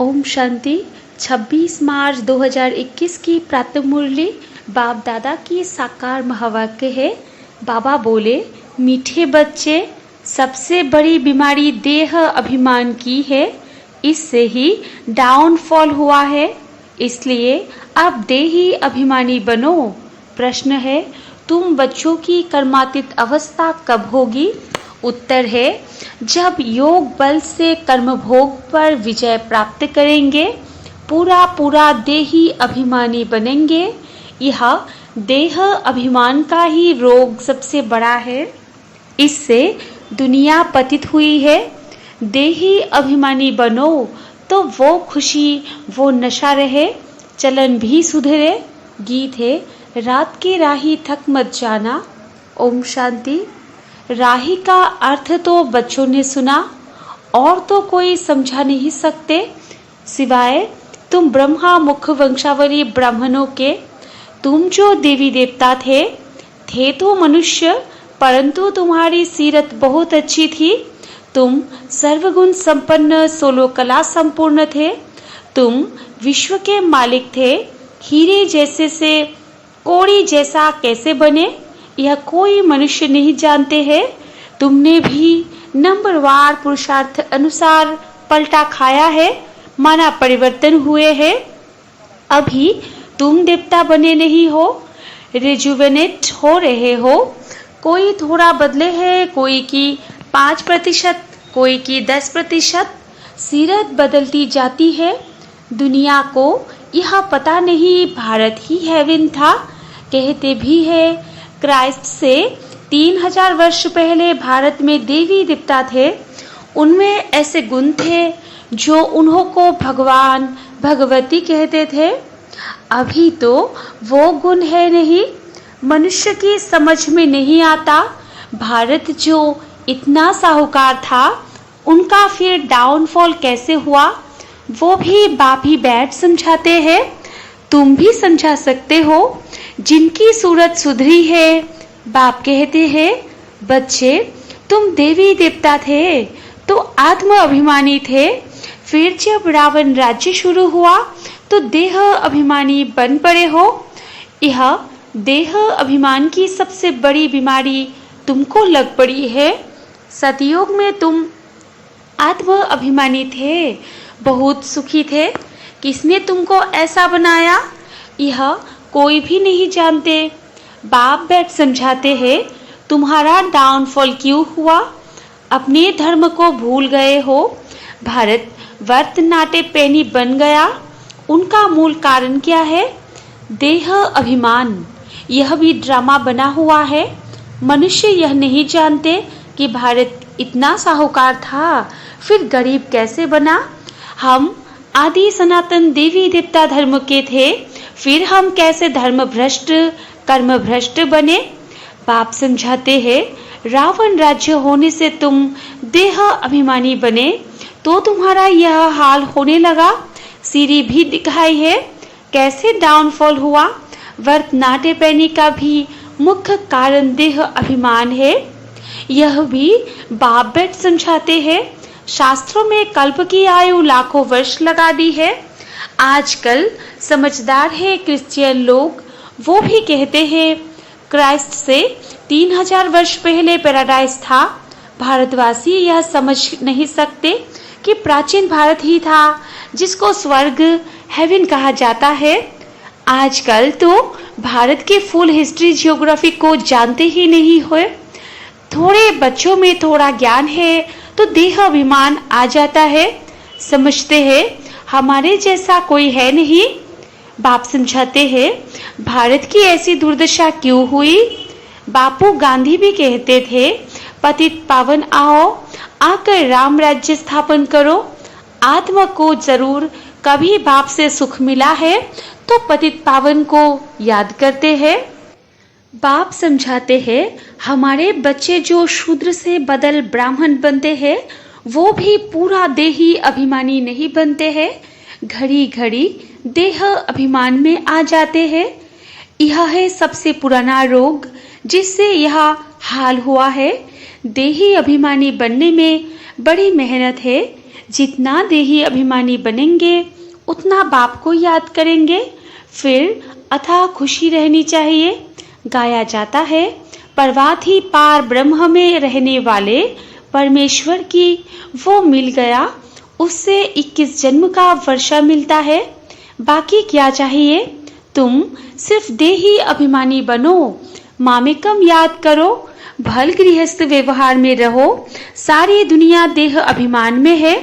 ओम शांति। 26 मार्च 2021 की प्रातः मुरली बाप दादा की साकार महावाक्य है। बाबा बोले, मीठे बच्चे, सबसे बड़ी बीमारी देह अभिमान की है, इससे ही डाउनफॉल हुआ है। इसलिए अब देही अभिमानी बनो। प्रश्न है, तुम बच्चों की कर्मातीत अवस्था कब होगी? उत्तर है, जब योग बल से कर्म भोग पर विजय प्राप्त करेंगे, पूरा देही अभिमानी बनेंगे। यह देह अभिमान का ही रोग सबसे बड़ा है, इससे दुनिया पतित हुई है। देही अभिमानी बनो तो वो खुशी, वो नशा रहे, चलन भी सुधरे। गीत है, रात की राही थक मत जाना। ओम शांति। राही का अर्थ तो बच्चों ने सुना, और तो कोई समझा नहीं सकते सिवाय तुम ब्रह्मा मुख वंशावली ब्राह्मणों के। तुम जो देवी देवता थे तो मनुष्य, परंतु तुम्हारी सीरत बहुत अच्छी थी। तुम सर्वगुण संपन्न, 16 कला संपूर्ण थे। तुम विश्व के मालिक थे। हीरे जैसे से कोड़ी जैसा कैसे बने, यह कोई मनुष्य नहीं जानते हैं। तुमने भी नंबरवार पुरुषार्थ अनुसार पलटा खाया है, माना परिवर्तन हुए हैं। अभी तुम देवता बने नहीं हो, रिजुवेनेट हो रहे हो। कोई थोड़ा बदले है, कोई की 5%, कोई की 10%। सीरत बदलती जाती है। दुनिया को यह पता नहीं भारत ही हेवन था। कहते भी है क्राइस्ट से 3000 वर्ष पहले भारत में देवी देवता थे। उनमें ऐसे गुण थे जो उन्हों को भगवान भगवती कहते थे। अभी तो वो गुण है नहीं, मनुष्य की समझ में नहीं आता। भारत जो इतना साहूकार था, उनका फिर डाउनफॉल कैसे हुआ, वो भी बाप ही बैठ समझाते हैं। तुम भी समझा सकते हो। जिनकी सूरत सुधरी है, बाप कहते हैं, बच्चे तुम देवी देवता थे तो आत्म अभिमानी थे। फिर जब रावण राज्य शुरू हुआ तो देह अभिमानी बन पड़े हो। यह देह अभिमान की सबसे बड़ी बीमारी तुमको लग पड़ी है। सतयुग में तुम आत्म अभिमानी थे, बहुत सुखी थे। किसने तुमको ऐसा बनाया, यह कोई भी नहीं जानते। बाप बैठ समझाते हैं, तुम्हारा डाउनफॉल क्यों हुआ? अपने धर्म को भूल गए हो। भारत वर्त नाटे पैनी बन गया। उनका मूल कारण क्या है? देह अभिमान। यह भी ड्रामा बना हुआ है। मनुष्य यह नहीं जानते कि भारत इतना साहूकार था, फिर गरीब कैसे बना। हम आदि सनातन देवी देवता धर्म के थे, फिर हम कैसे धर्म भ्रष्ट, कर्म भ्रष्ट बने। बाप समझाते हैं, रावण राज्य होने से तुम देह अभिमानी बने तो तुम्हारा यह हाल होने लगा। सीढ़ी भी दिखाई है कैसे डाउनफॉल हुआ। वर्त नाटे पैनी का भी मुख्य कारण देह अभिमान है। यह भी बाप बैठ समझाते हैं। शास्त्रों में कल्प की आयु लाखों वर्ष लगा दी है। आजकल समझदार है क्रिश्चियन लोग, वो भी कहते हैं क्राइस्ट से 3000 वर्ष पहले पैराडाइज था। भारतवासी यह समझ नहीं सकते कि प्राचीन भारत ही था जिसको स्वर्ग, हेवन कहा जाता है। आजकल तो भारत के फुल हिस्ट्री जियोग्राफी को जानते ही नहीं हुए। थोड़े बच्चों में थोड़ा ज्ञान है तो देह अभिमान आ जाता है। समझते हैं हमारे जैसा कोई है नहीं। बाप समझाते हैं, भारत की ऐसी दुर्दशा क्यों हुई। बापू गांधी भी कहते थे, पतित पावन आओ, आकर राम राज्य स्थापन करो। आत्मा को जरूर कभी बाप से सुख मिला है तो पतित पावन को याद करते हैं। बाप समझाते हैं, हमारे बच्चे जो शूद्र से बदल ब्राह्मण बनते हैं, वो भी पूरा देही अभिमानी नहीं बनते हैं। घड़ी घड़ी देह अभिमान में आ जाते हैं। यह है सबसे पुराना रोग जिससे यह हाल हुआ है। देही अभिमानी बनने में बड़ी मेहनत है। जितना देही अभिमानी बनेंगे उतना बाप को याद करेंगे, फिर अथाह खुशी रहनी चाहिए। गाया जाता है, पर्वत ही पार ब्रह्म में रहने वाले परमेश्वर की वो मिल गया, उससे 21 जन्म का वर्षा मिलता है। बाकी क्या चाहिए? तुम सिर्फ देही अभिमानी बनो, मामेकम याद करो, भल गृहस्थ व्यवहार में रहो। सारी दुनिया देह अभिमान में है।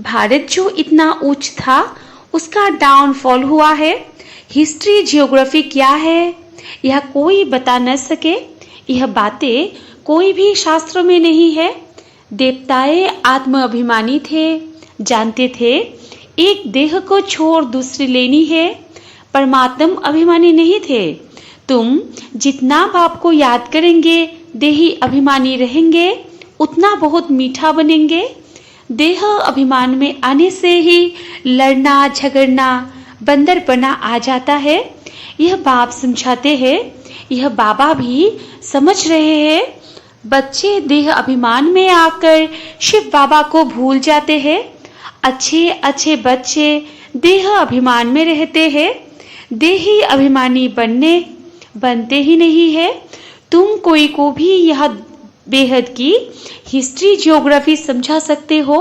भारत जो इतना उच्च था उसका डाउनफॉल हुआ है। हिस्ट्री जियोग्राफी क्या है यह कोई बता न सके। यह बातें कोई भी शास्त्रों में नहीं है। देवताएं आत्म अभिमानी थे, जानते थे एक देह को छोड़ दूसरी लेनी है। परमात्म अभिमानी नहीं थे। तुम जितना बाप को याद करेंगे, देही अभिमानी रहेंगे, उतना बहुत मीठा बनेंगे। देह अभिमान में आने से ही लड़ना झगड़ना बंदरपना आ जाता है। यह बाप समझाते हैं, यह बाबा भी समझ रहे हैं। बच्चे देह अभिमान में आकर शिव बाबा को भूल जाते हैं। अच्छे अच्छे बच्चे देह अभिमान में रहते हैं, देही अभिमानी बनते ही नहीं है। तुम कोई को भी यह बेहद की हिस्ट्री जियोग्राफी समझा सकते हो।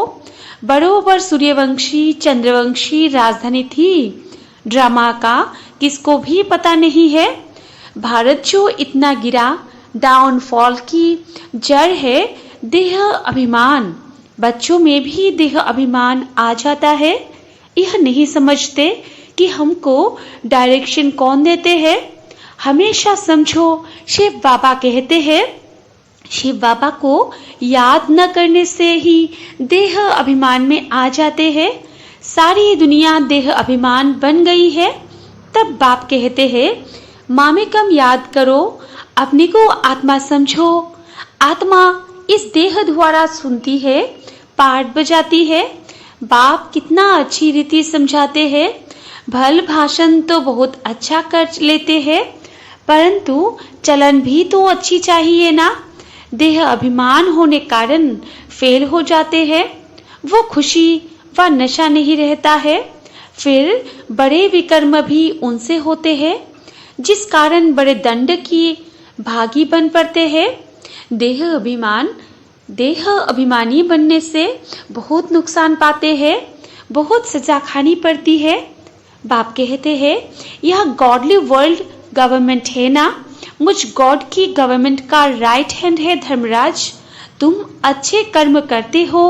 बरोबर सूर्यवंशी चंद्रवंशी राजधानी थी। ड्रामा का किसको भी पता नहीं है। भारत जो इतना गिरा, डाउनफॉल की जड़ है देह अभिमान। बच्चों में भी देह अभिमान आ जाता है। यह नहीं समझते कि हमको डायरेक्शन कौन देते हैं। हमेशा समझो शिव बाबा कहते हैं। शिव बाबा को याद न करने से ही देह अभिमान में आ जाते हैं। सारी दुनिया देह अभिमान बन गई है। तब बाप कहते हैं, मामेकम याद करो, अपने को आत्मा समझो। आत्मा इस देह द्वारा सुनती है, पाठ बजाती है। बाप कितना अच्छी रीति समझाते हैं। भल भाषण तो बहुत अच्छा कर लेते हैं, परंतु चलन भी तो अच्छी चाहिए ना। देह अभिमान होने कारण फेल हो जाते हैं। वो खुशी व नशा नहीं रहता है। फिर बड़े विकर्म भी उनसे होते हैं, जिस कारण बड़े दंड की भागी बन पड़ते हैं। देह अभिमानी बनने से बहुत नुकसान पाते हैं, बहुत सजा खानी पड़ती है। बाप कहते हैं, यह गॉडली वर्ल्ड गवर्नमेंट है ना, मुझ गॉड की गवर्नमेंट का राइट हैंड है धर्मराज। तुम अच्छे कर्म करते हो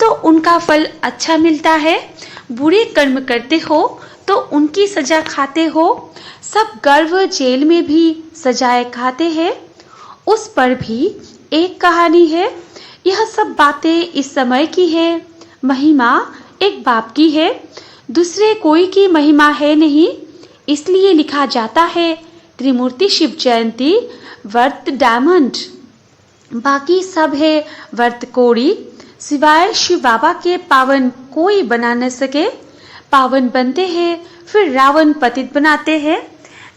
तो उनका फल अच्छा मिलता है, बुरे कर्म करते हो तो उनकी सजा खाते हो। सब गर्व जेल में भी सजाए खाते हैं। उस पर भी एक कहानी है। यह सब बातें इस समय की है। महिमा एक बाप की है, दूसरे कोई की महिमा है नहीं। इसलिए लिखा जाता है, त्रिमूर्ति शिव जयंती वर्त डायमंड, बाकी सब है वर्त कोड़ी। सिवाय शिव बाबा के पावन कोई बना न सके। पावन बनते हैं फिर रावण पतित बनाते हैं,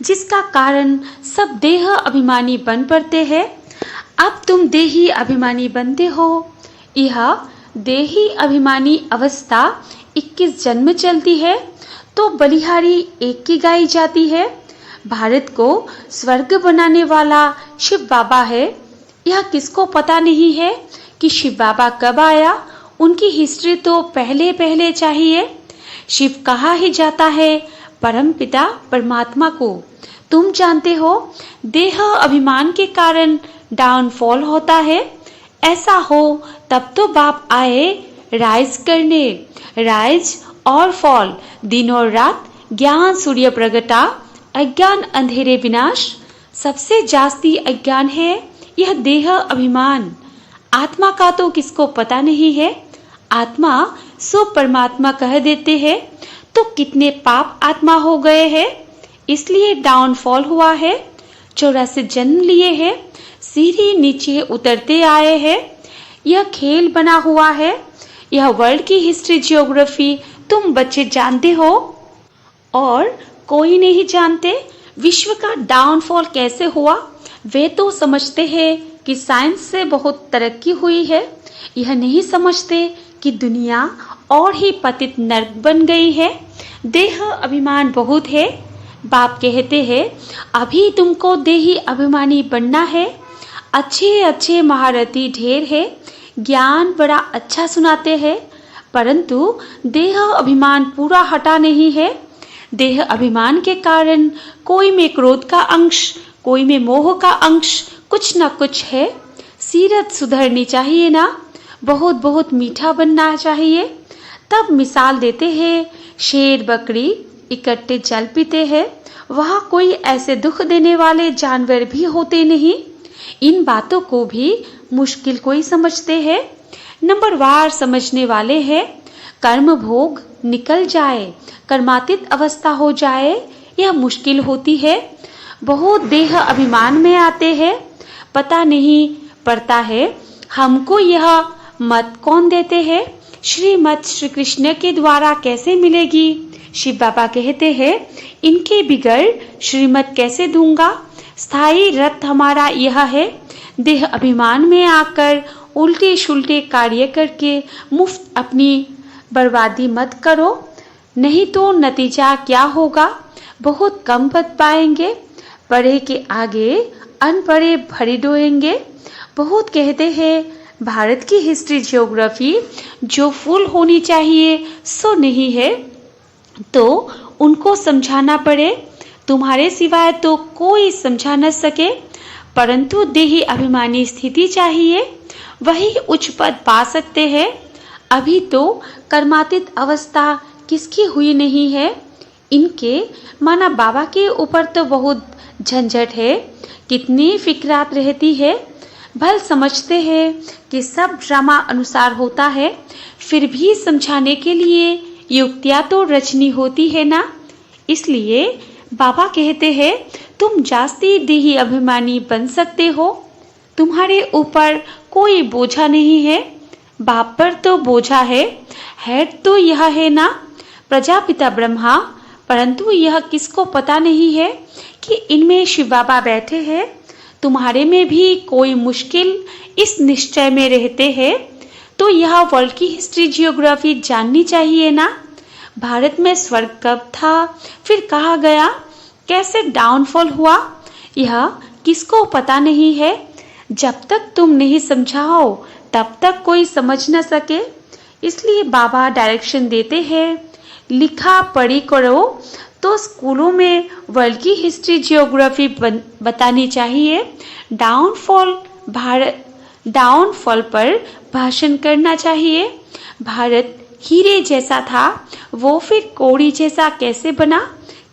जिसका कारण सब देह अभिमानी बन पड़ते हैं। अब तुम देही अभिमानी बनते हो। यह देही अभिमानी अवस्था 21 जन्म चलती है तो बलिहारी एक की गाई जाती है। भारत को स्वर्ग बनाने वाला शिव बाबा है। यह किसको पता नहीं है कि शिव बाबा कब आया। उनकी हिस्ट्री तो पहले पहले चाहिए। शिव कहा ही जाता है परम पिता परमात्मा को। तुम जानते हो देह अभिमान के कारण डाउनफॉल होता है। ऐसा हो तब तो बाप आए राइज करने। राइज और फॉल, दिन और रात, ज्ञान सूर्य प्रगटा, अज्ञान अंधेरे विनाश। सबसे जास्ती अज्ञान है यह देह अभिमान। आत्मा का तो किसको पता नहीं है। आत्मा सो परमात्मा कह देते हैं तो कितने पाप आत्मा हो गए हैं। इसलिए डाउनफॉल हुआ है। 84 जन्म लिए हैं, सीढ़ी नीचे उतरते आए हैं। यह खेल बना हुआ है। यह वर्ल्ड की हिस्ट्री जियोग्राफी तुम बच्चे जानते हो और कोई नहीं जानते। विश्व का डाउनफॉल कैसे हुआ वे तो समझते हैं कि साइंस से बहुत तरक्की हुई है। यह नहीं समझते कि दुनिया और ही पतित नर्क बन गई है। देह अभिमान बहुत है। बाप कहते हैं अभी तुमको देही अभिमानी बनना है। अच्छे अच्छे महारथी ढेर है, ज्ञान बड़ा अच्छा सुनाते हैं, परंतु देह अभिमान पूरा हटा नहीं है। देह अभिमान के कारण कोई में क्रोध का अंश, कोई में मोह का अंश, कुछ न कुछ है। सीरत सुधरनी चाहिए ना, बहुत बहुत मीठा बनना चाहिए। तब मिसाल देते हैं, शेर बकरी इकट्ठे जल पीते हैं, वहाँ कोई ऐसे दुख देने वाले जानवर भी होते नहीं। इन बातों को भी मुश्किल कोई समझते हैं। नंबरवार समझने वाले हैं। कर्म भोग निकल जाए, कर्मातीत अवस्था हो जाए, यह मुश्किल होती है। बहुत देह अभिमान में आते हैं, पता नहीं पड़ता है हमको यह मत कौन देते हैं, श्रीमत श्री कृष्ण के द्वारा कैसे मिलेगी। शिव बाबा कहते हैं इनके बिगड़ श्रीमत कैसे दूंगा। स्थायी रथ हमारा यह है। देह अभिमान में आकर उल्टे सुलटे कार्य करके मुफ्त अपनी बर्बादी मत करो, नहीं तो नतीजा क्या होगा, बहुत कम पद पाएंगे। पढ़े के आगे अनपढ़े भरी डोएंगे। बहुत कहते हैं भारत की हिस्ट्री ज्योग्राफी जो फुल होनी चाहिए सो नहीं है, तो उनको समझाना पड़े। तुम्हारे सिवाय तो कोई समझा न सके, परंतु देही अभिमानी स्थिति चाहिए, वही उच्च पद पा सकते हैं। अभी तो कर्मातीत अवस्था किसकी हुई नहीं है। इनके माना बाबा के ऊपर तो बहुत झंझट है, कितनी फिक्रात रहती है। भल समझते हैं कि सब ड्रामा अनुसार होता है, फिर भी समझाने के लिए युक्तियाँ तो रचनी होती है ना। इसलिए बाबा कहते हैं तुम जास्ती देही अभिमानी बन सकते हो, तुम्हारे ऊपर कोई बोझा नहीं है। बाप पर तो बोझा है, हेड तो यह है ना, प्रजापिता ब्रह्मा, परंतु यह किसको पता नहीं है कि इनमें शिव बाबा बैठे हैं। तुम्हारे में भी कोई मुश्किल इस निश्चय में रहते हैं, तो यह वर्ल्ड की हिस्ट्री जियोग्राफी जाननी चाहिए ना। भारत में स्वर्ग कब था, फिर कहाँ गया, कैसे डाउनफॉल हुआ, यह किसको पता नहीं है। जब तक तुम नहीं समझाओ तब तक कोई समझ न सके। इसलिए बाबा डायरेक्शन देते हैं, लिखा पढ़ी करो। तो स्कूलों में वर्ल्ड की हिस्ट्री जियोग्राफी बतानी चाहिए। डाउनफॉल पर भाषण करना चाहिए। भारत हीरे जैसा था, वो फिर कौड़ी जैसा कैसे बना,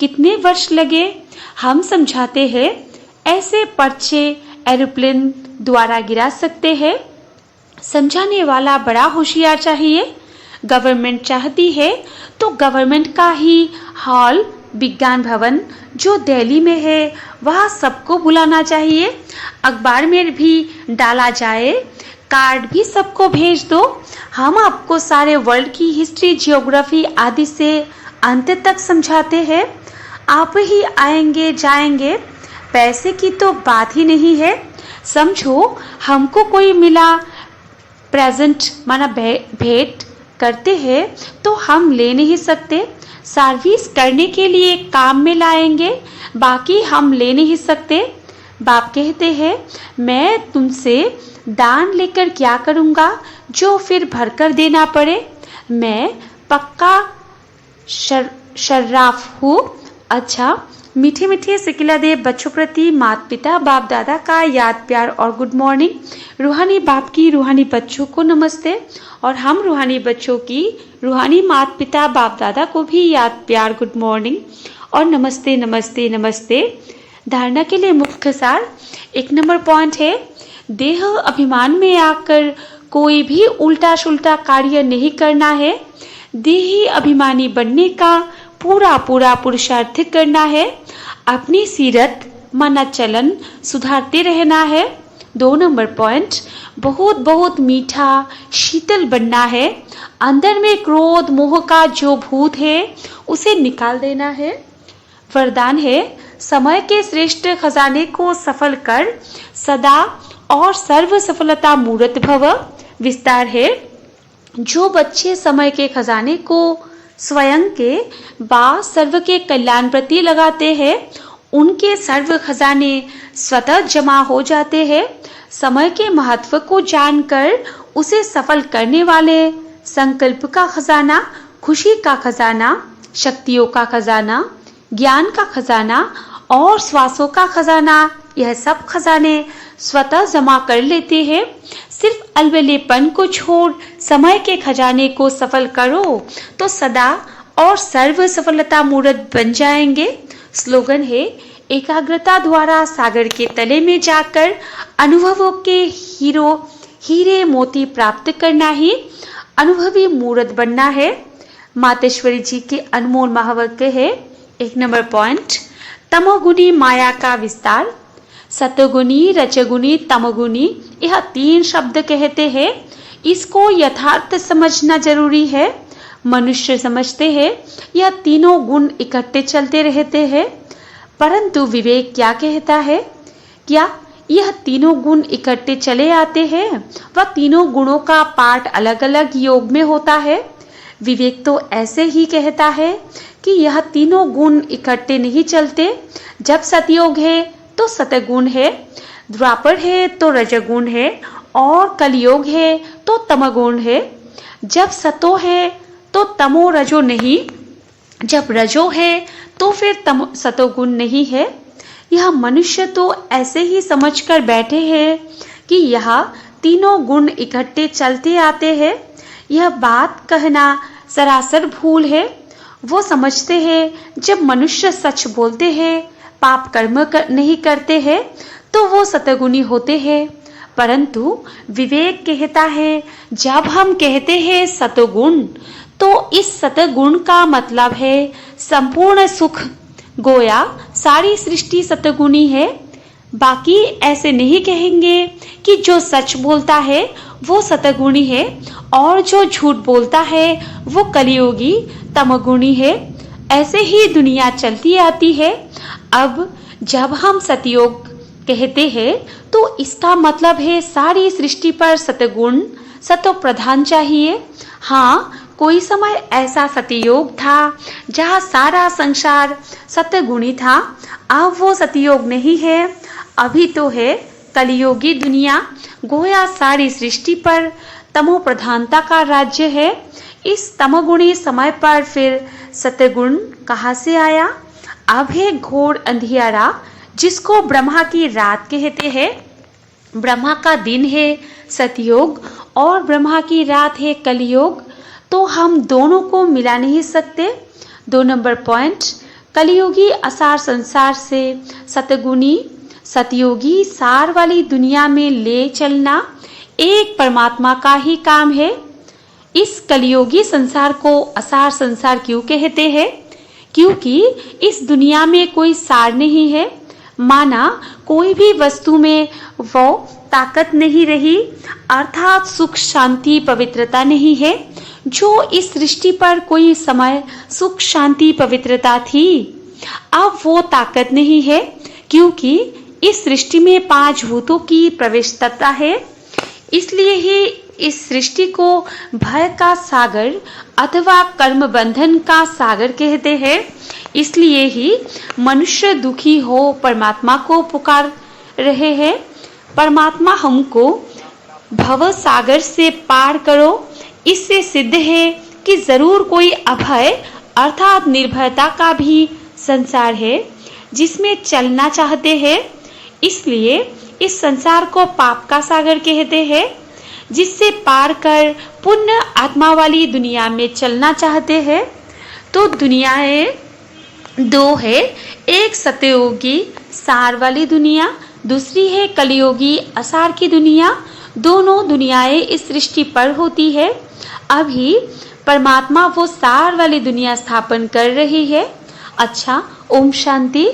कितने वर्ष लगे। हम समझाते हैं ऐसे पर्चे एरोप्लेन द्वारा गिरा सकते हैं। समझाने वाला बड़ा होशियार चाहिए। गवर्नमेंट चाहती है तो गवर्नमेंट का ही हॉल विज्ञान भवन जो दिल्ली में है वहाँ सबको बुलाना चाहिए। अखबार में भी डाला जाए, कार्ड भी सबको भेज दो। हम आपको सारे वर्ल्ड की हिस्ट्री जियोग्राफी आदि से अंत तक समझाते हैं। आप ही आएंगे जाएंगे, पैसे की तो बात ही नहीं है। समझो हमको कोई मिला, प्रेजेंट माना भेंट करते हैं तो हम ले नहीं सकते, सर्विस करने के लिए काम में लाएंगे, बाकी हम ले नहीं सकते। बाप कहते हैं मैं तुमसे दान लेकर क्या करूँगा जो फिर भरकर देना पड़े। मैं पक्का शर्राफ हूँ। अच्छा, मीठे मीठे सिकिला देव बच्चों प्रति माता पिता बाप दादा का याद प्यार और गुड मॉर्निंग। रूहानी बाप की रूहानी बच्चों को नमस्ते, और हम रूहानी बच्चों की रूहानी माता पिता बाप दादा को भी याद प्यार गुड मॉर्निंग और नमस्ते नमस्ते नमस्ते। धारणा के लिए मुख्य सार 1 नंबर पॉइंट है, देह अभिमान में आकर कोई भी उल्टा सुल्टा कार्य नहीं करना है। देही अभिमानी बनने का पूरा पुरुषार्थ करना है। अपनी सीरत माना चलन सुधारते रहना है। 2 नंबर पॉइंट, बहुत बहुत मीठा शीतल बनना है। अंदर में क्रोध मोह का जो भूत है उसे निकाल देना है। वरदान है, समय के श्रेष्ठ खजाने को सफल कर सदा और सर्व सफलता मूर्त भव। विस्तार है, जो बच्चे समय के खजाने को स्वयं के व सर्व के कल्याण प्रति लगाते हैं, उनके सर्व खजाने स्वतः जमा हो जाते हैं। समय के महत्व को जानकर उसे सफल करने वाले संकल्प का खजाना, खुशी का खजाना, शक्तियों का खजाना, ज्ञान का खजाना और श्वासों का खजाना, यह सब खजाने स्वतः जमा कर लेते हैं। सिर्फ अलबेलेपन को छोड़ समय के खजाने को सफल करो तो सदा और सर्व सफलता मूर्त बन जाएंगे। स्लोगन है, एकाग्रता द्वारा सागर के तले में जाकर अनुभवों के हीरे मोती प्राप्त करना ही अनुभवी मूर्त बनना है। मातेश्वरी जी के अनमोल महावाक्य है। 1 नंबर पॉइंट, तमोगुणी माया का विस्तार। सतोगुणी, रजगुणी, तमोगुणी, यह 3 शब्द कहते हैं। इसको यथार्थ समझना जरूरी है। मनुष्य समझते हैं यह तीनों गुण इकट्ठे चलते रहते हैं, परंतु विवेक क्या कहता है? क्या यह तीनों गुण इकट्ठे चले आते हैं? वह तीनों गुणों का पाठ अलग अलग योग में होता है। विवेक तो ऐसे ही कहता है कि यह तीनों गुण इकट्ठे नहीं चलते। जब सतयोग है तो सतगुण है, द्वापर है तो रजगुण है और कलयुग है तो तमगुण है। जब सतो है तो तमो रजो नहीं, जब रजो है तो फिर सतोगुण नहीं है। यह मनुष्य तो ऐसे ही समझकर बैठे हैं कि यह तीनों गुण इकट्ठे चलते आते हैं। यह बात कहना सरासर भूल है। वो समझते हैं जब मनुष्य सच बोलते हैं, पाप कर्म नहीं करते हैं तो वो सतगुणी होते हैं, परंतु विवेक कहता है जब हम कहते हैं सतोगुण तो इस सतगुण का मतलब है संपूर्ण सुख। गोया सारी सृष्टि सतगुणी है। बाकी ऐसे नहीं कहेंगे कि जो सच बोलता है वो सतगुणी है और जो झूठ बोलता है वो कलियुगी तमगुणी है। ऐसे ही दुनिया चलती आती है। अब जब हम सतयोग कहते हैं तो इसका मतलब है सारी सृष्टि पर सतगुण सतो प्रधान चाहिए। हाँ, कोई समय ऐसा सतयोग था जहाँ सारा संसार सतगुणी था। अब वो सतयोग नहीं है, अभी तो है कलियोगी दुनिया। गोया सारी सृष्टि पर तमो प्रधानता का राज्य है। इस तमोगुणी समय पर फिर सतगुण कहाँ से आया? अब है घोर अंधियारा जिसको ब्रह्मा की रात कहते हैं। ब्रह्मा का दिन है सतयोग और ब्रह्मा की रात है कलियोग, तो हम दोनों को मिला नहीं सकते। 2 नंबर पॉइंट, कलियोगी असार संसार से सतगुणी सतयोगी सार वाली दुनिया में ले चलना एक परमात्मा का ही काम है। इस कलियोगी संसार को असार संसार क्यों कहते हैं? क्योंकि इस दुनिया में कोई सार नहीं है। माना कोई भी वस्तु में वो ताकत नहीं रही, अर्थात सुख शांति पवित्रता नहीं है जो इस सृष्टि पर कोई समय सुख शांति पवित्रता थी। अब वो ताकत नहीं है क्योंकि इस सृष्टि में 5 भूतों की प्रवेशता है। इसलिए ही इस सृष्टि को भय का सागर अथवा कर्म बंधन का सागर कहते हैं। इसलिए ही मनुष्य दुखी हो परमात्मा को पुकार रहे हैं। परमात्मा हमको भव सागर से पार करो। इससे सिद्ध है कि जरूर कोई अभय अर्थात निर्भयता का भी संसार है जिसमें चलना चाहते हैं। इसलिए इस संसार को पाप का सागर कहते हैं, जिससे पार कर पुण्य आत्मा वाली दुनिया में चलना चाहते हैं। तो दुनियाएं 2 है, एक सतयोगी सार वाली दुनिया, दूसरी है कलियोगी असार की दुनिया। दोनों दुनियाएं इस सृष्टि पर होती है। अभी परमात्मा वो सार वाली दुनिया स्थापन कर रही है। अच्छा, ओम शांति।